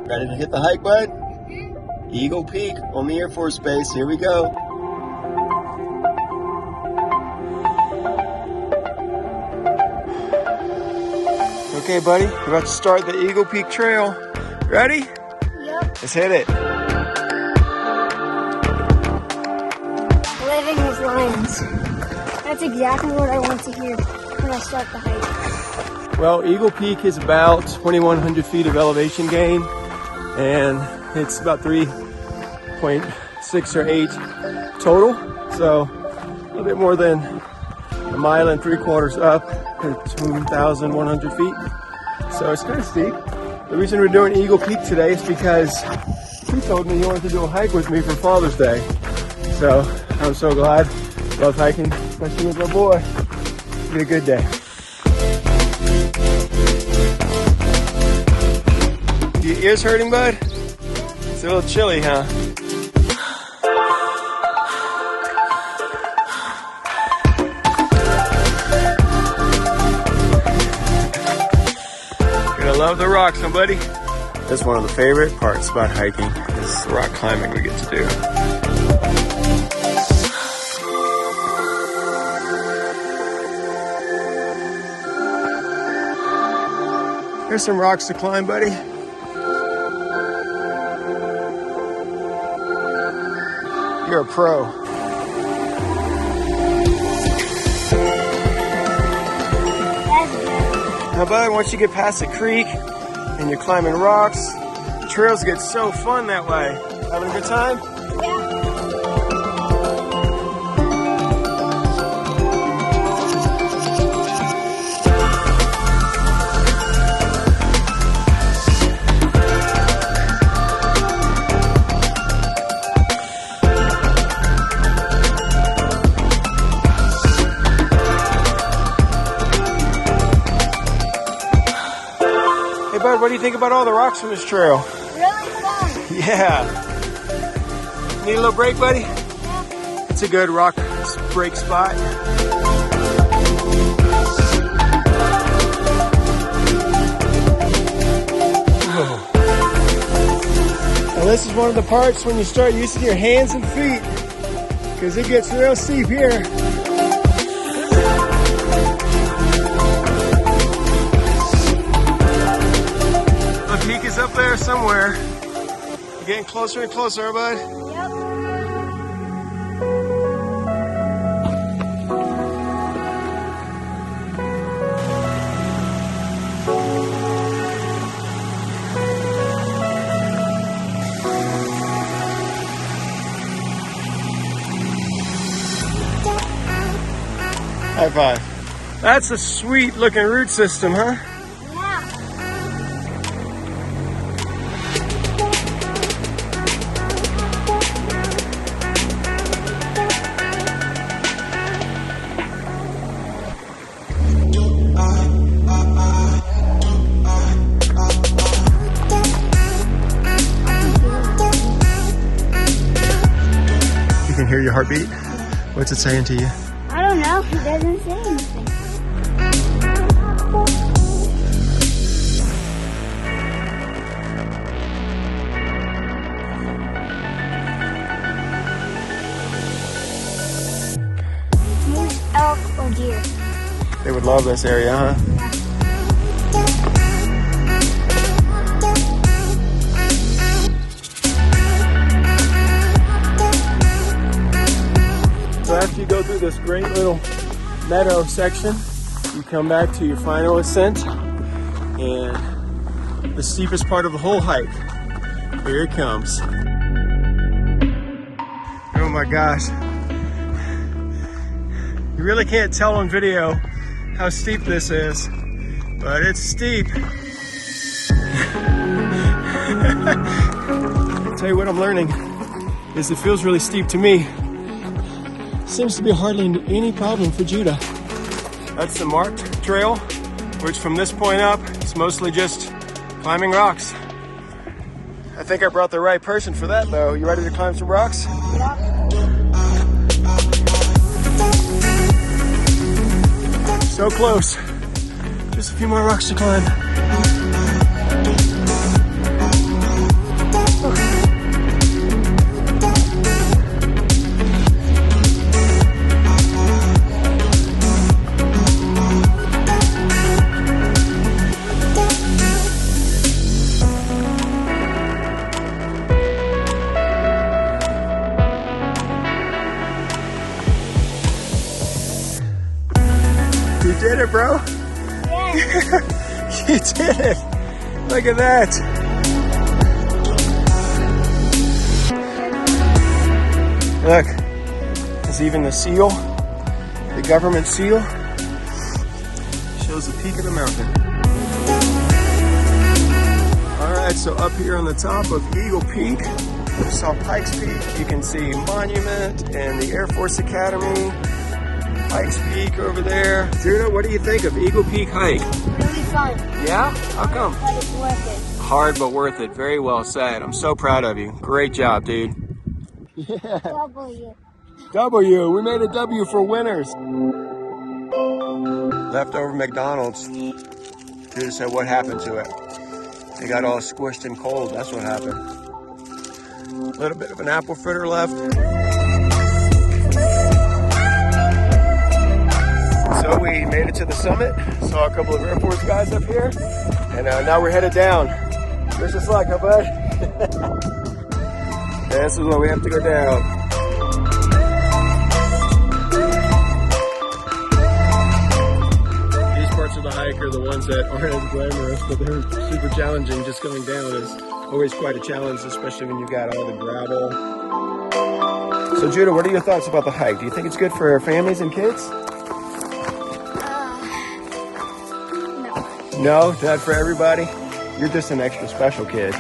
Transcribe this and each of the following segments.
Ready to hit the hike, bud? Eagle Peak on the Air Force Base. Here we go. Okay, buddy, we're about to start the Eagle Peak Trail. Ready? Yep. Let's hit it. Living with lions. That's exactly what I want to hear when I start the hike. Well, Eagle Peak is about 2,100 feet of elevation gain, and it's about 3.6 or 8 total. So a little bit more than a mile and 3/4 up at 2,100 feet. So it's kind of steep. The reason we're doing Eagle Peak today is because he told me he wanted to do a hike with me for Father's Day. So I'm so glad. Love hiking, especially with my boy. It'll be a good day. Your ears hurting, bud? It's a little chilly, huh? Love the rocks, huh, buddy? That's one of the favorite parts about hiking, is the rock climbing we get to do. Here's some rocks to climb, buddy. You're a pro. Now, bud, once you get past the creek and you're climbing rocks, the trails get so fun that way. Having a good time? Yeah. Hey, bud, what do you think about all the rocks on this trail? Really fun. Yeah. Need a little break, buddy? Yeah. It's a good rock break spot. Whoa. Now this is one of the parts when you start using your hands and feet, because it gets real steep here. Peak is up there somewhere. We're getting closer and closer, bud. Yep. High five. That's a sweet looking root system, huh? You can hear your heartbeat? What's it saying to you? I don't know. It doesn't say anything. Moose, elk, or deer. They would love this area, huh? So after you go through this great little meadow section, you come back to your final ascent and the steepest part of the whole hike. Here it comes. Oh my gosh. You really can't tell on video how steep this is, but it's steep. I'll tell you what I'm learning is it feels really steep to me. Seems to be hardly any problem for Judah. That's the marked trail, which from this point up, it's mostly just climbing rocks. I think I brought the right person for that though. You ready to climb some rocks? Yep. So close. Just a few more rocks to climb. You did it! Look at that! Look, there's even the seal, the government seal, shows the peak of the mountain. Alright, so up here on the top of Eagle Peak, we saw Pikes Peak. You can see Monument and the Air Force Academy. Pikes Peak over there. Judah, what do you think of Eagle Peak hike? Really fun. Yeah? How come? But it's worth it. Hard but worth it. Very well said. I'm so proud of you. Great job, dude. Yeah. W. W. We made a W for winners. Leftover McDonald's. Judah said, what happened to it? They got all squished and cold. That's what happened. A little bit of an apple fritter left. So we made it to the summit. Saw a couple of Air Force guys up here. And now we're headed down. Wish us luck, huh, bud? This is where we have to go down. These parts of the hike are the ones that aren't as glamorous, but they're super challenging. Just going down is always quite a challenge, especially when you got all the gravel. So Judah, what are your thoughts about the hike? Do you think it's good for families and kids? No. No, not for everybody? You're just an extra special kid.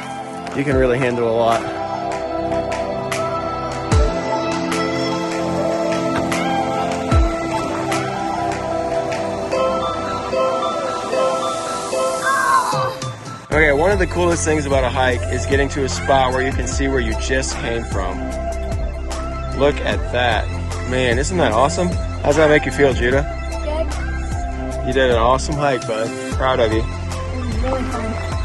You can really handle a lot. Okay, one of the coolest things about a hike is getting to a spot where you can see where you just came from. Look at that. Man, isn't that awesome? How's that make you feel, Judah? Good. You did an awesome hike, bud. Proud of you. It was really fun.